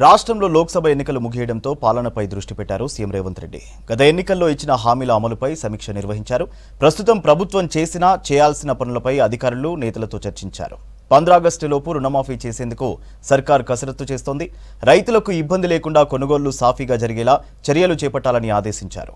రాష్ట్రంలో లోక్సభ ఎన్నికలు ముగియడంతో పాలనపై దృష్టి పెట్టారు సీఎం రేవంత్ రెడ్డి. గత ఎన్నికల్లో ఇచ్చిన హామీల అమలుపై సమీక్ష నిర్వహించారు. ప్రస్తుతం ప్రభుత్వం చేయాల్సిన పనులపై అధికారులు నేతలతో చర్చించారు. 15 ఆగస్టులోపు రుణమాఫీ చేసేందుకు సర్కార్ కసరత్తు చేస్తోంది. రైతులకు ఇబ్బంది లేకుండా కొనుగోళ్లు సాఫీగా జరిగేలా చర్యలు చేపట్టాలని ఆదేశించారు.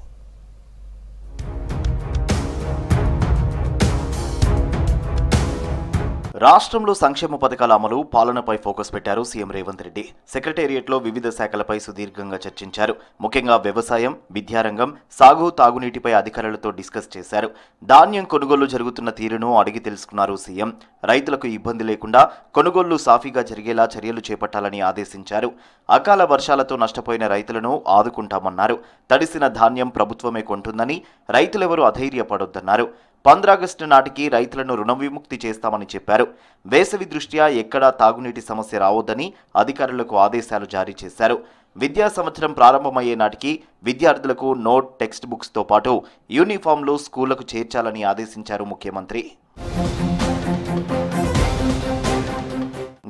రాష్ట్రంలో సంక్షేమ పథకాల అమలు పాలనపై ఫోకస్ పెట్టారు సీఎం రేవంత్ రెడ్డి. సెక్రటేరియట్లో వివిధ శాఖలపై సుదీర్ఘంగా చర్చించారు. ముఖ్యంగా వ్యవసాయం, విద్యారంగం, సాగు, తాగునీటిపై అధికారులతో డిస్కస్ చేశారు. ధాన్యం కొనుగోళ్లు జరుగుతున్న తీరును అడిగి తెలుసుకున్నారు సీఎం. రైతులకు ఇబ్బంది లేకుండా కొనుగోళ్లు సాఫీగా జరిగేలా చర్యలు చేపట్టాలని ఆదేశించారు. అకాల వర్షాలతో నష్టపోయిన రైతులను ఆదుకుంటామన్నారు. తడిసిన ధాన్యం ప్రభుత్వమే కొంటుందని రైతులెవరూ అధైర్యపడొద్దన్నారు. 15 ఆగస్టు నాటికి రైతులను రుణ విముక్తి చేస్తామని చెప్పారు. వేసవి దృష్ట్యా ఎక్కడా తాగునీటి సమస్య రావద్దని అధికారులకు ఆదేశాలు జారీ చేశారు. విద్యా సంవత్సరం ప్రారంభమయ్యే నాటికి విద్యార్థులకు నోట్, టెక్స్ట్ బుక్స్తో పాటు యూనిఫామ్లు స్కూళ్లకు చేర్చాలని ఆదేశించారు ముఖ్యమంత్రి.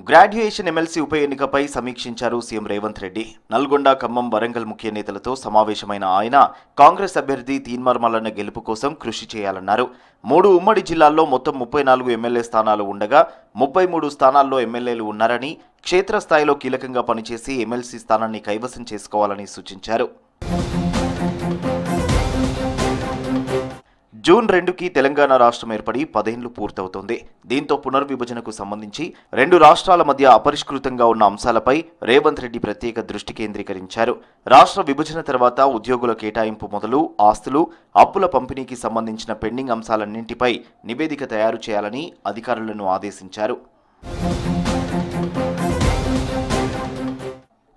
గ్రాడ్యుయేషన్ ఎమ్మెల్సీ ఉప ఎన్నికపై సమీక్షించారు సీఎం రేవంత్ రెడ్డి. నల్గొండ, ఖమ్మం, వరంగల్ ముఖ్య నేతలతో సమావేశమైన ఆయన కాంగ్రెస్ అభ్యర్థి తీన్మార్ మల్లన్న గెలుపు కోసం కృషి చేయాలన్నారు. 3 ఉమ్మడి జిల్లాల్లో మొత్తం 34 ఎమ్మెల్యే స్థానాలు ఉండగా 33 స్థానాల్లో ఎమ్మెల్యేలు ఉన్నారని, క్షేత్రస్థాయిలో కీలకంగా పనిచేసి ఎమ్మెల్సీ స్థానాన్ని కైవసం చేసుకోవాలని సూచించారు. జూన్ 2కి తెలంగాణ రాష్ట్రం ఏర్పడి 10 ఏళ్లు పూర్తవుతోంది. దీంతో పునర్విభజనకు సంబంధించి 2 రాష్ట్రాల మధ్య అపరిష్కృతంగా ఉన్న అంశాలపై రేవంత్ రెడ్డి ప్రత్యేక దృష్టి కేంద్రీకరించారు. రాష్ట్ర విభజన తర్వాత ఉద్యోగుల కేటాయింపు మొదలు ఆస్తులు, అప్పుల పంపిణీకి సంబంధించిన పెండింగ్ అంశాలన్నింటిపై నివేదిక తయారు చేయాలని అధికారులను ఆదేశించారు.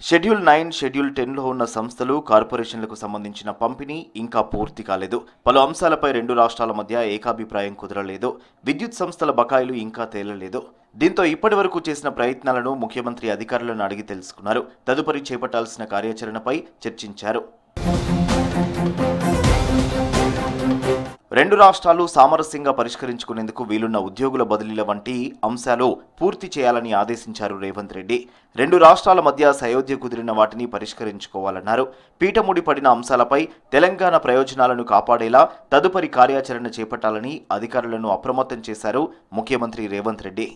షెడ్యూల్ 9, షెడ్యూల్ 10లో ఉన్న సంస్థలు, కార్పొరేషన్లకు సంబంధించిన పంపిణీ ఇంకా పూర్తి కాలేదు. పలు అంశాలపై 2 రాష్ట్రాల మధ్య ఏకాభిప్రాయం కుదరలేదు. విద్యుత్ సంస్థల బకాయిలు ఇంకా తేలలేదు. దీంతో ఇప్పటి వరకు చేసిన ప్రయత్నాలను ముఖ్యమంత్రి అధికారులను అడిగి తెలుసుకున్నారు. తదుపరి చేపట్టాల్సిన కార్యాచరణపై చర్చించారు. 2 రాష్ట్రాలు సామరస్యంగా పరిష్కరించుకునేందుకు వీలున్న ఉద్యోగుల బదిలీల వంటి అంశాలు పూర్తి చేయాలని ఆదేశించారు రేవంత్ రెడ్డి. 2 రాష్ట్రాల మధ్య సయోధ్య కుదిరిన వాటిని పరిష్కరించుకోవాలన్నారు. పీఠముడి పడిన అంశాలపై తెలంగాణ ప్రయోజనాలను కాపాడేలా తదుపరి కార్యాచరణ చేపట్టాలని అధికారులను అప్రమత్తం చేశారు ముఖ్యమంత్రి రేవంత్ రెడ్డి.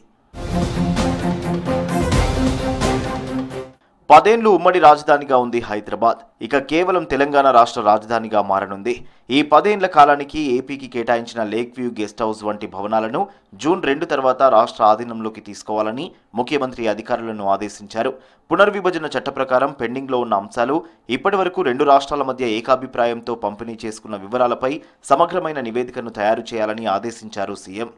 10 ఏళ్లు ఉమ్మడి రాజధానిగా ఉంది హైదరాబాద్. ఇక కేవలం తెలంగాణ రాష్ట్ర రాజధానిగా మారనుంది. ఈ 10 ఏళ్ల కాలానికి ఏపీకి కేటాయించిన లేక్ వ్యూ గెస్ట్ హౌస్ వంటి భవనాలను జూన్ 2 తర్వాత రాష్ట్ర ఆధీనంలోకి తీసుకోవాలని ముఖ్యమంత్రి అధికారులను ఆదేశించారు. పునర్విభజన చట్ట ప్రకారం పెండింగ్లో ఉన్న అంశాలు, ఇప్పటి వరకు 2 రాష్ట్రాల మధ్య ఏకాభిప్రాయంతో పంపిణీ చేసుకున్న వివరాలపై సమగ్రమైన నివేదికను తయారు చేయాలని ఆదేశించారు సీఎం.